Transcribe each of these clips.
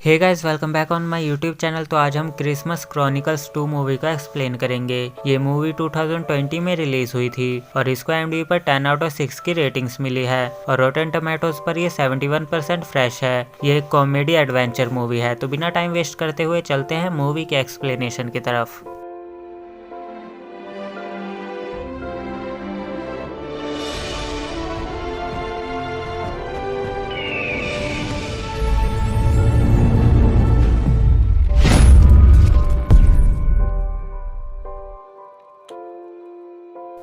Hey guys, welcome back on my YouTube channel. तो आज हम क्रिसमस क्रॉनिकल्स 2 मूवी का एक्सप्लेन करेंगे। ये मूवी 2020 में रिलीज हुई थी और इसको IMDb पर 10 आउट ऑफ 6 की रेटिंग्स मिली है और रोटेन टोमेटोज पर ये 71% फ्रेश है। ये एक कॉमेडी एडवेंचर मूवी है। तो बिना टाइम वेस्ट करते हुए चलते हैं मूवी के एक्सप्लेनेशन की तरफ।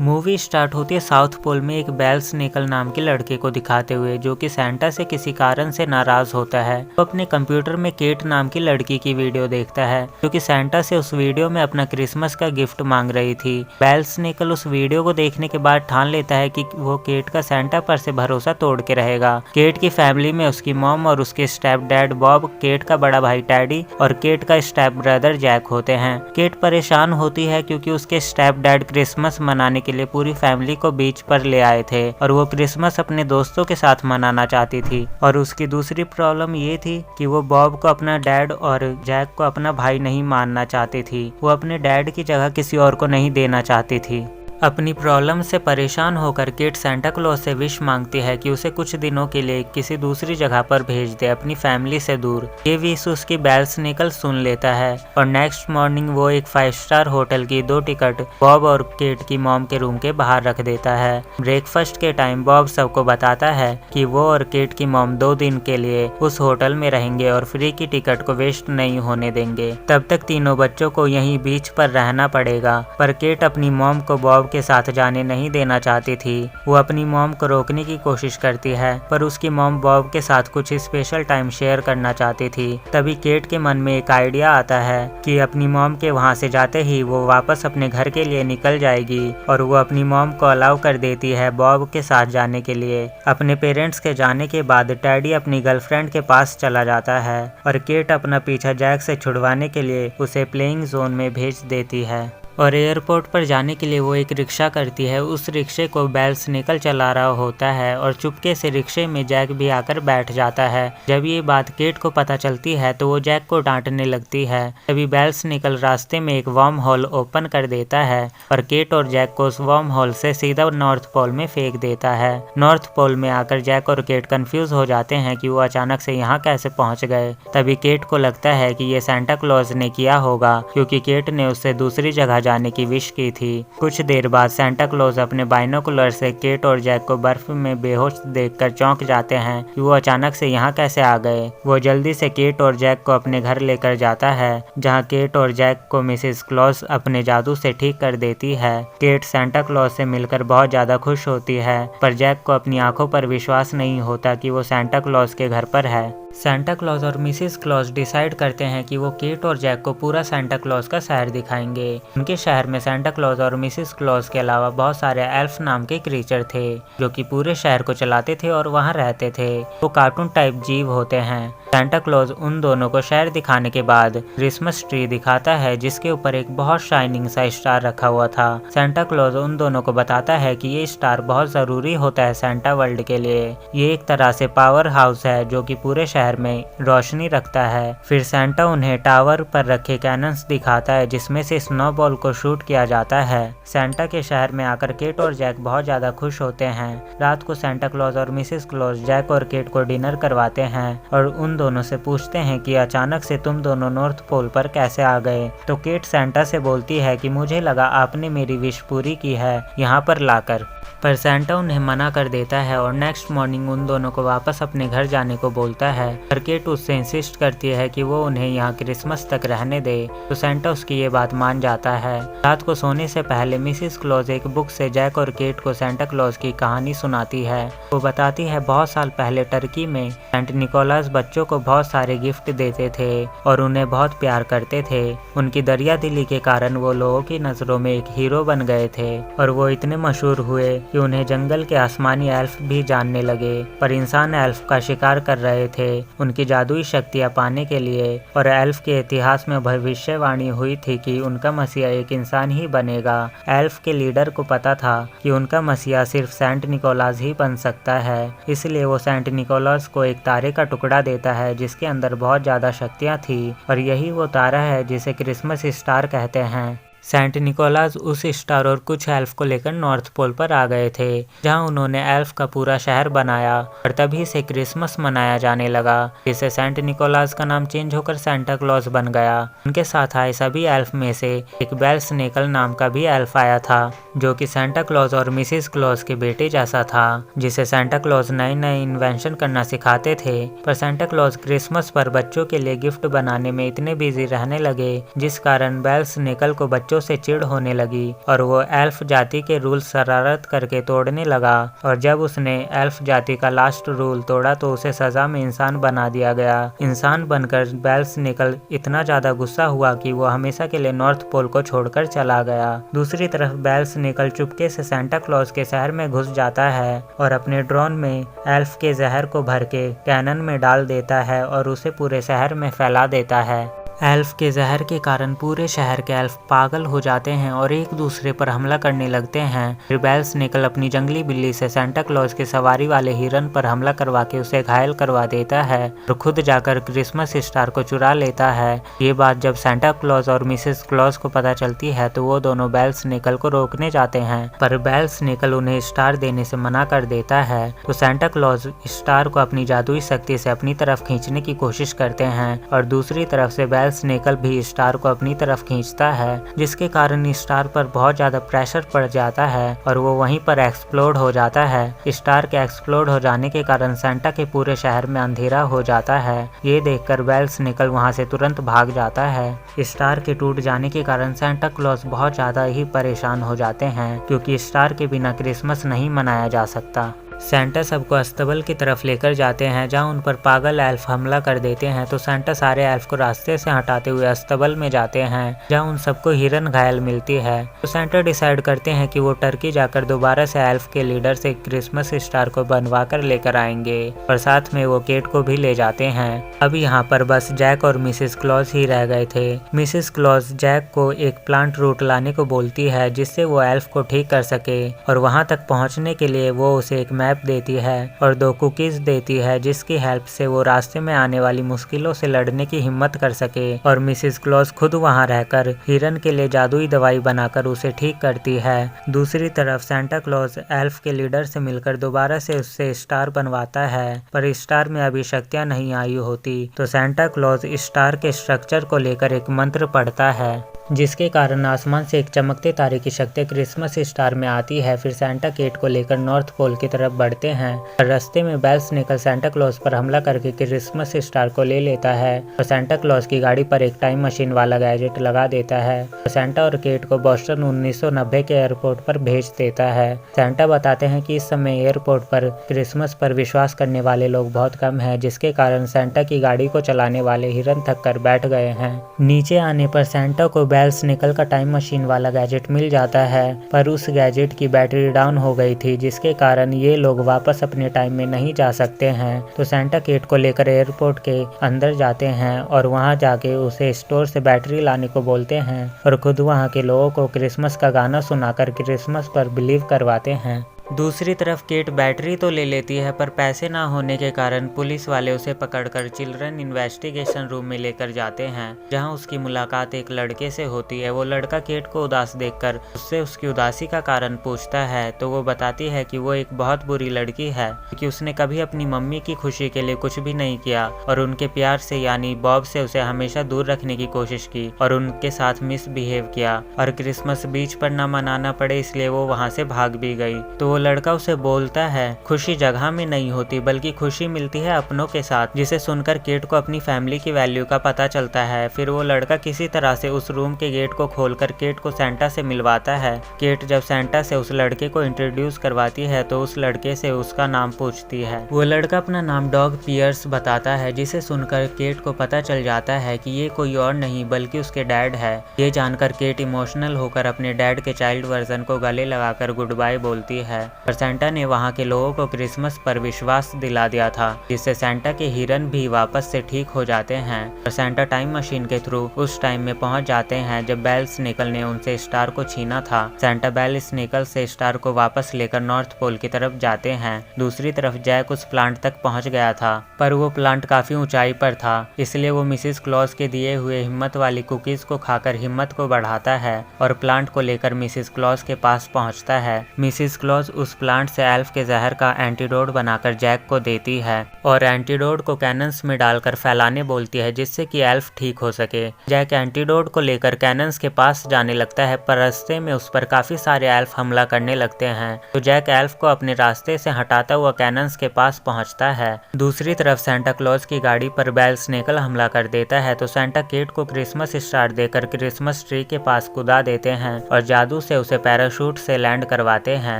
मूवी स्टार्ट होती है साउथ पोल में एक बेल स्नेकल नाम के लड़के को दिखाते हुए, जो कि सेंटा से किसी कारण से नाराज होता है। वो अपने कंप्यूटर में केट नाम की लड़की की वीडियो देखता है, जो कि सेंटा से उस वीडियो में अपना क्रिसमस का गिफ्ट मांग रही थी। बेल स्नेकल उस वीडियो को देखने के बाद ठान लेता है कि वो केट का सेंटा पर से भरोसा तोड़ के रहेगा। केट की फैमिली में उसकी मॉम और उसके स्टेप डैड बॉब, केट का बड़ा भाई टैडी और केट का स्टेप ब्रदर जैक होते हैं। केट परेशान होती है क्योंकि उसके स्टेप डैड क्रिसमस मनाने के लिए पूरी फैमिली को बीच पर ले आए थे और वो क्रिसमस अपने दोस्तों के साथ मनाना चाहती थी। और उसकी दूसरी प्रॉब्लम ये थी कि वो बॉब को अपना डैड और जैक को अपना भाई नहीं मानना चाहती थी। वो अपने डैड की जगह किसी और को नहीं देना चाहती थी। अपनी प्रॉब्लम से परेशान होकर केट सेंटा क्लॉज से विश मांगती है कि उसे कुछ दिनों के लिए किसी दूसरी जगह पर भेज दे, अपनी फैमिली से दूर। ये विश उसकी बेल स्नेकल सुन लेता है और नेक्स्ट मॉर्निंग वो एक 5 स्टार होटल की 2 टिकट बॉब और केट की मॉम के रूम के बाहर रख देता है। ब्रेकफास्ट के टाइम बॉब सबको बताता है कि वो और केट की मॉम 2 दिन के लिए उस होटल में रहेंगे और फ्री की टिकट को वेस्ट नहीं होने देंगे। तब तक तीनों बच्चों को यहीं बीच पर रहना पड़ेगा। पर केट अपनी मॉम को बॉब के साथ जाने नहीं देना चाहती थी। वो अपनी मॉम को रोकने की कोशिश करती है, पर उसकी मॉम बॉब के साथ कुछ स्पेशल टाइम शेयर करना चाहती थी। तभी केट के मन में एक आइडिया आता है कि अपनी मॉम के वहां से जाते ही वो वापस अपने घर के लिए निकल जाएगी और वो अपनी मॉम को अलाउ कर देती है बॉब के साथ जाने के लिए। अपने पेरेंट्स के जाने के बाद टैडी अपनी गर्लफ्रेंड के पास चला जाता है और केट अपना पीछा जैक से छुड़वाने के लिए उसे प्लेइंग जोन में भेज देती है। और एयरपोर्ट पर जाने के लिए वो एक रिक्शा करती है। उस रिक्शे को बेल स्नेकल चला रहा होता है और चुपके से रिक्शे में जैक भी आकर बैठ जाता है। जब ये बात केट को पता चलती है तो वो जैक को डांटने लगती है। तभी बेल स्नेकल रास्ते में एक वर्म होल ओपन कर देता है और केट और जैक को उस वर्म होल से सीधा नॉर्थ पोल में फेंक देता है। नॉर्थ पोल में आकर जैक और केट कंफ्यूज हो जाते हैं कि वो अचानक से यहाँ कैसे पहुँच गए। तभी केट को लगता है कि ये सेंटा क्लॉज ने किया होगा, क्योंकि केट ने उससे दूसरी जगह जाने की विश की थी। कुछ देर बाद सेंटा क्लॉज अपने बाइनोकुलर से केट और जैक को बर्फ में बेहोश देखकर चौंक जाते हैं कि वो अचानक से यहाँ कैसे आ गए। वो जल्दी से केट और जैक को अपने घर लेकर जाता है, जहाँ केट और जैक को मिसेस क्लॉज अपने जादू से ठीक कर देती है। केट सेंटा क्लॉज से मिलकर बहुत ज्यादा खुश होती है, पर जैक को अपनी आंखों पर विश्वास नहीं होता कि वो सेंटा क्लॉज के घर पर है। सेंटा क्लॉज और मिसेस क्लॉज डिसाइड करते हैं कि वो केट और जैक को पूरा सेंटा क्लॉज का शहर दिखाएंगे। उनके शहर में सेंटा क्लॉज और मिसेस क्लॉज के अलावा बहुत सारे एल्फ नाम के क्रीचर थे, जो कि पूरे शहर को चलाते थे और वहां रहते थे। वो कार्टून टाइप जीव होते हैं। सेंटा क्लॉज उन दोनों को शहर दिखाने के बाद क्रिसमस ट्री दिखाता है, जिसके ऊपर एक बहुत शाइनिंग सा स्टार रखा हुआ था। सेंटा क्लॉज उन दोनों को बताता है कि ये स्टार बहुत जरूरी होता है सेंटा वर्ल्ड के लिए। ये एक तरह से पावर हाउस है जो कि पूरे शहर में रोशनी रखता है। फिर सेंटा उन्हें टावर पर रखे कैनन्स दिखाता है, जिसमें से स्नोबॉल को शूट किया जाता है। सेंटा के शहर में आकर केट और जैक बहुत ज्यादा खुश होते हैं। रात को सेंटा क्लॉज और मिसेस क्लॉज जैक और केट को डिनर करवाते हैं और उन दोनों से पूछते हैं कि अचानक से तुम दोनों नॉर्थ पोल पर कैसे आ गए। तो केट सेंटा से बोलती है कि मुझे लगा आपने मेरी विश पूरी की है यहाँ पर लाकर। पर सेंटा उन्हें मना कर देता है और नेक्स्ट मॉर्निंग उन दोनों को वापस अपने घर जाने को बोलता है। पर केट उससे इंसिस्ट करती है कि वो उन्हें यहाँ क्रिसमस तक रहने दे, तो सेंटा उसकी ये बात मान जाता है। रात को सोने से पहले मिसेस क्लॉज एक बुक से जैक और केट को सेंटा क्लॉज की कहानी सुनाती है। वो बताती है बहुत साल पहले टर्की में सेंट निकोलस बच्चों को बहुत सारे गिफ्ट देते थे और उन्हें बहुत प्यार करते थे। उनकी दरिया दिली के कारण वो लोगों की नजरों में एक हीरो बन गए थे और वो इतने मशहूर हुए कि उन्हें जंगल के आसमानी एल्फ भी जानने लगे। पर इंसान एल्फ का शिकार कर रहे थे उनकी जादुई शक्तियाँ पाने के लिए, और एल्फ के इतिहास में भविष्यवाणी हुई थी कि उनका मसीहा एक इंसान ही बनेगा। एल्फ के लीडर को पता था कि उनका मसीहा सिर्फ सेंट निकोलास ही बन सकता है, इसलिए वो सेंट निकोलास को एक तारे का टुकड़ा देता है जिसके अंदर बहुत ज़्यादा शक्तियाँ थी, और यही वो तारा है जिसे क्रिसमस स्टार कहते हैं। सेंट निकोलास उस स्टार और कुछ एल्फ को लेकर नॉर्थ पोल पर आ गए थे, जहां उन्होंने एल्फ का पूरा शहर बनाया, और तभी से क्रिसमस मनाया जाने लगा, जिससे सेंट निकोलास का नाम चेंज होकर सेंटा क्लॉज बन गया। उनके साथ आए सभी एल्फ में से एक बेल स्नेकल नाम का भी एल्फ आया था, जो कि सेंटा क्लॉज और मिसिस क्लॉज के बेटे जैसा था, जिसे सेंटा क्लॉज नए नए इन्वेंशन करना सिखाते थे। पर सेंटा क्लॉज क्रिसमस पर बच्चों के लिए गिफ्ट बनाने में इतने बिजी रहने लगे, जिस कारण बेल स्नेकल को बच्चों से चिढ़ होने लगी और वो एल्फ जाति के रूल शरारत करके तोड़ने लगा। और जब उसने एल्फ जाति का लास्ट रूल तोड़ा तो उसे सजा में इंसान बना दिया गया। इंसान बनकर बेल स्नेकल इतना ज्यादा गुस्सा हुआ कि वो हमेशा के लिए नॉर्थ पोल को छोड़कर चला गया। दूसरी तरफ बेल स्नेकल चुपके से सेंटा क्लॉज के शहर में घुस जाता है और अपने ड्रोन में एल्फ के जहर को भर के कैनन में डाल देता है और उसे पूरे शहर में फैला देता है। एल्फ के जहर के कारण पूरे शहर के एल्फ पागल हो जाते हैं और एक दूसरे पर हमला करने लगते हैं। फिर बेल स्नेकल अपनी जंगली बिल्ली से सेंटा क्लॉज के सवारी वाले हिरन पर हमला करवा के उसे घायल करवा देता है और खुद जाकर क्रिसमस स्टार को चुरा लेता है। ये बात जब सेंटा क्लॉज और मिसेस क्लॉज को पता चलती है तो वो दोनों बेल स्नेकल को रोकने जाते हैं, पर बेल स्नेकल उन्हें स्टार देने से मना कर देता है। तो सेंटा क्लॉज स्टार को अपनी जादुई शक्ति से अपनी तरफ खींचने की कोशिश करते हैं और दूसरी तरफ से बेल स्नेकल भी स्टार को अपनी तरफ खींचता है, जिसके कारण स्टार पर बहुत ज्यादा प्रेशर पड़ जाता है और वो वहीं पर एक्सप्लोड हो जाता है। स्टार के एक्सप्लोड हो जाने के कारण सेंटा के पूरे शहर में अंधेरा हो जाता है। ये देखकर बेल स्नेकल वहां से तुरंत भाग जाता है। स्टार के टूट जाने के कारण सेंटा क्लॉज बहुत ज्यादा ही परेशान हो जाते हैं, क्योंकि स्टार के बिना क्रिसमस नहीं मनाया जा सकता। सेंटा सबको अस्तबल की तरफ लेकर जाते हैं, जहां उन पर पागल एल्फ हमला कर देते हैं। तो सेंटा सारे एल्फ को रास्ते से हटाते हुए अस्तबल में जाते हैं, जहां उन सबको हिरन घायल मिलती है। तो सेंटा डिसाइड करते हैं कि वो टर्की जाकर दोबारा से एल्फ के लीडर से क्रिसमस स्टार को बनवा कर लेकर आएंगे और साथ में वो केट को भी ले जाते हैं। अब यहाँ पर बस जैक और मिसेस क्लॉज ही रह गए थे। मिसेस क्लॉज जैक को एक प्लांट रूट लाने को बोलती है, जिससे वो एल्फ को ठीक कर सके, और वहाँ तक पहुँचने के लिए वो उसे एक मैप देती है और 2 कुकीज देती है, जिसकी हेल्प से वो रास्ते में आने वाली मुश्किलों से लड़ने की हिम्मत कर सके। और मिसेस क्लॉज खुद वहां रहकर हिरन के लिए जादुई दवाई बनाकर उसे ठीक करती है। दूसरी तरफ सेंटा क्लॉज एल्फ के लीडर से मिलकर दोबारा से उससे स्टार बनवाता है, पर स्टार में अभी शक्तियां नहीं आई होती। तो सेंटा क्लॉज स्टार के स्ट्रक्चर को लेकर एक मंत्र पढ़ता है, जिसके कारण आसमान से एक चमकते तारे की शक्ति क्रिसमस स्टार में आती है। फिर सेंटा केट को लेकर नॉर्थ पोल की तरफ बढ़ते हैं और रास्ते में बेल स्नेकल सेंटा क्लॉज पर हमला करके क्रिसमस स्टार को ले लेता है और सेंटा क्लॉज की गाड़ी पर एक टाइम मशीन वाला गैजेट लगा देता है और सेंटा और केट को बोस्टन 1990 के एयरपोर्ट पर भेज देता है। सेंटा बताते हैं कि इस समय एयरपोर्ट पर क्रिसमस पर विश्वास करने वाले लोग बहुत कम हैं, जिसके कारण सेंटा की गाड़ी को चलाने वाले हिरन थक कर बैठ गए हैं। नीचे आने पर सेंटा को बेल स्नेकल का टाइम मशीन वाला गैजेट मिल जाता है, पर उस गैजेट की बैटरी डाउन हो गई थी, जिसके कारण ये लोग वापस अपने टाइम में नहीं जा सकते हैं। तो सेंटा केट को लेकर एयरपोर्ट के अंदर जाते हैं और वहां जाके उसे स्टोर से बैटरी लाने को बोलते हैं और खुद वहां के लोगों को क्रिसमस का गाना सुनाकर क्रिसमस पर बिलीव करवाते हैं। दूसरी तरफ केट बैटरी तो ले लेती है, पर पैसे ना होने के कारण पुलिस वाले उसे पकड़कर चिल्ड्रन इन्वेस्टिगेशन रूम में लेकर जाते हैं, जहां उसकी मुलाकात एक लड़के से होती है। वो लड़का केट को उदास देखकर उससे उसकी उदासी का कारण पूछता है, तो वो बताती है कि वो एक बहुत बुरी लड़की है, कि उसने कभी अपनी मम्मी की खुशी के लिए कुछ भी नहीं किया और उनके प्यार से यानी बॉब से उसे हमेशा दूर रखने की कोशिश की और उनके साथ मिसबिहेव किया और क्रिसमस बीच पर न मनाना पड़े इसलिए वो वहाँ से भाग भी गई। तो वो लड़का उसे बोलता है खुशी जगह में नहीं होती बल्कि खुशी मिलती है अपनों के साथ, जिसे सुनकर केट को अपनी फैमिली की वैल्यू का पता चलता है। फिर वो लड़का किसी तरह से उस रूम के गेट को खोलकर केट को सेंटा से मिलवाता है। केट जब सेंटा से उस लड़के को इंट्रोड्यूस करवाती है तो उस लड़के से उसका नाम पूछती है। वो लड़का अपना नाम डॉग पियर्स बताता है, जिसे सुनकर केट को पता चल जाता है कि ये कोई और नहीं बल्कि उसके डैड है। ये जानकर केट इमोशनल होकर अपने डैड के चाइल्ड वर्जन को गले लगाकर गुड बाय बोलती है और सेंटा ने वहाँ के लोगों को क्रिसमस पर विश्वास दिला दिया था, जिससे सेंटा के हिरन भी वापस से ठीक हो जाते हैं और सेंटा टाइम मशीन के थ्रू उस टाइम में पहुंच जाते हैं जब बेल स्नेकल ने उनसे स्टार को छीना था। सेंटा बेल स्नेकल से स्टार को वापस लेकर नॉर्थ पोल की तरफ जाते हैं। दूसरी तरफ जैक उस प्लांट तक पहुंच गया था, पर वो प्लांट काफी ऊंचाई पर था, इसलिए वो मिसेस क्लॉज के दिए हुए हिम्मत वाली कुकीज को खाकर हिम्मत को बढ़ाता है और प्लांट को लेकर मिसेस क्लॉज के पास पहुंचता है। मिसेस क्लॉज उस प्लांट से एल्फ के जहर का एंटीडोट बनाकर जैक को देती है और एंटीडोट को कैनन्स में डालकर फैलाने बोलती है, जिससे कि एल्फ ठीक हो सके। जैक एंटीडोट को लेकर कैनन्स के पास जाने लगता है, पर रास्ते में उस पर काफी सारे एल्फ हमला करने लगते हैं, तो जैक एल्फ को अपने रास्ते से हटाता हुआ कैनन्स के पास पहुंचता है। दूसरी तरफ सेंटा क्लॉज की गाड़ी पर बेल स्नेकल हमला कर देता है, तो सेंटा केट को क्रिसमस स्टार देकर क्रिसमस ट्री के पास कुदा देते हैं और जादू से उसे पैराशूट से लैंड करवाते हैं।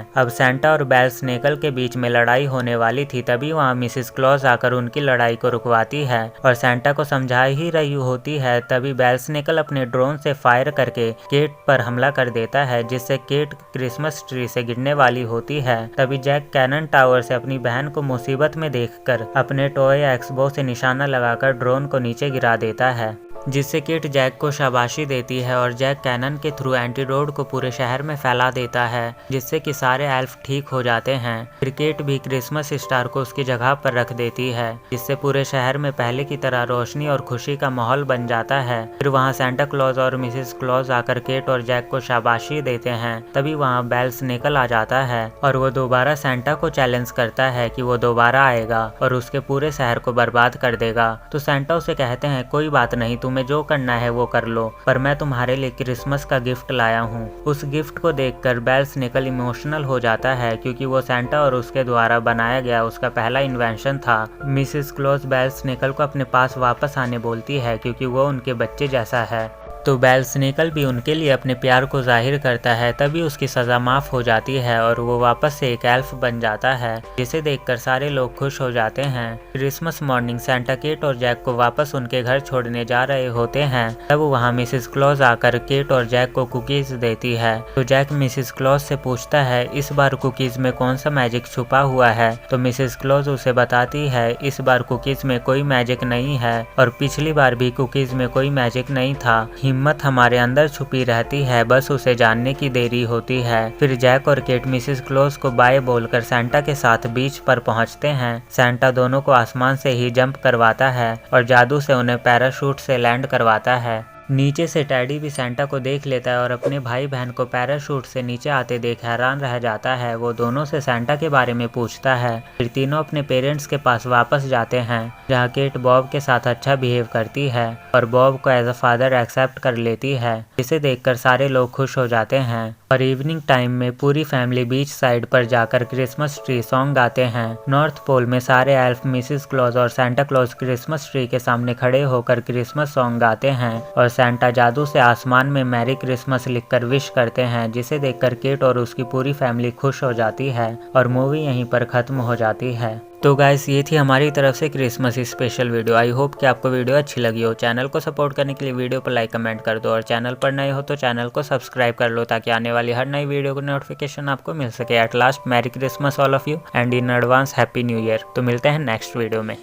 अब सेंटा और बेल स्नेकल के बीच में लड़ाई होने वाली थी, तभी वहाँ मिसेस क्लॉज आकर उनकी लड़ाई को रुकवाती है और सेंटा को समझा ही रही होती है। तभी बेल स्नेकल अपने ड्रोन से फायर करके केट पर हमला कर देता है, जिससे केट क्रिसमस ट्री से गिरने वाली होती है। तभी जैक कैनन टावर से अपनी बहन को मुसीबत में देखकर अपने टॉय एक्सबो से निशाना लगाकर ड्रोन को नीचे गिरा देता है, जिससे किट जैक को शाबाशी देती है और जैक कैनन के थ्रू एंटीडोट को पूरे शहर में फैला देता है, जिससे कि सारे एल्फ ठीक हो जाते हैं। फिर केट भी क्रिसमस स्टार को उसकी जगह पर रख देती है, जिससे पूरे शहर में पहले की तरह रोशनी और खुशी का माहौल बन जाता है। फिर वहाँ सेंटा क्लॉज और मिसेस क्लॉज आकर केट और जैक को शाबाशी देते हैं। तभी वहाँ बेल स्नेकल आ जाता है और वो दोबारा सेंटा को चैलेंज करता है कि वो दोबारा आएगा और उसके पूरे शहर को बर्बाद कर देगा। तो सेंटा उसे कहते हैं, कोई बात नहीं, तुम्हें जो करना है वो कर लो, पर मैं तुम्हारे लिए क्रिसमस का गिफ्ट लाया हूँ। उस गिफ्ट को देखकर बेल स्नेकल इमोशनल हो जाता है, क्योंकि वो सेंटा और उसके द्वारा बनाया गया उसका पहला इन्वेंशन था। मिसेस क्लॉज बेल स्नेकल को अपने पास वापस आने बोलती है, क्योंकि वो उनके बच्चे जैसा है। तो बेल स्नेकल भी उनके लिए अपने प्यार को जाहिर करता है। तभी उसकी सज़ा माफ़ हो जाती है और वो वापस से एक एल्फ बन जाता है, जिसे देखकर सारे लोग खुश हो जाते हैं। क्रिसमस मॉर्निंग सेंटा केट और जैक को वापस उनके घर छोड़ने जा रहे होते हैं। तब वहाँ मिसेस क्लॉज आकर केट और जैक को कुकीज देती है। तो जैक मिसेस क्लॉज से पूछता है, इस बार कुकीज में कौन सा मैजिक छुपा हुआ है? तो मिसेस क्लॉज उसे बताती है, इस बार कुकीज में कोई मैजिक नहीं है और पिछली बार भी कुकीज में कोई मैजिक नहीं था। हिम्मत हमारे अंदर छुपी रहती है, बस उसे जानने की देरी होती है। फिर जैक और केट मिसेस क्लॉज को बाय बोलकर सेंटा के साथ बीच पर पहुंचते हैं। सेंटा दोनों को आसमान से ही जंप करवाता है और जादू से उन्हें पैराशूट से लैंड करवाता है। नीचे से टैडी भी सेंटा को देख लेता है और अपने भाई बहन को पैराशूट से नीचे आते देख हैरान रह जाता है। वो दोनों से सेंटा के बारे में पूछता है। फिर तीनों अपने पेरेंट्स के पास वापस जाते हैं, जहाँ केट बॉब के साथ अच्छा बिहेव करती है और बॉब को एज अ फादर एक्सेप्ट कर लेती है, जिसे देखकर सारे लोग खुश हो जाते हैं। और इवनिंग टाइम में पूरी फैमिली बीच साइड पर जाकर क्रिसमस ट्री सॉन्ग गाते हैं। नॉर्थ पोल में सारे एल्फ मिसेस क्लॉज और सेंटा क्लॉज क्रिसमस ट्री के सामने खड़े होकर क्रिसमस सॉन्ग गाते हैं और सेंटा जादू से आसमान में मैरी क्रिसमस लिखकर विश करते हैं, जिसे देखकर केट और उसकी पूरी फैमिली खुश हो जाती है और मूवी यहीं पर खत्म हो जाती है। तो गाइस, ये थी हमारी तरफ से Christmas special video. I hope कि आपको वीडियो अच्छी लगी हो। चैनल को सपोर्ट करने के लिए वीडियो पर लाइक कमेंट कर दो और चैनल पर नए हो तो चैनल को सब्सक्राइब कर लो, ताकि आने वाली हर नई वीडियो को नोटिफिकेशन आपको मिल सके। At last merry Christmas all of you and in advance happy new year. तो मिलते हैं नेक्स्ट वीडियो में।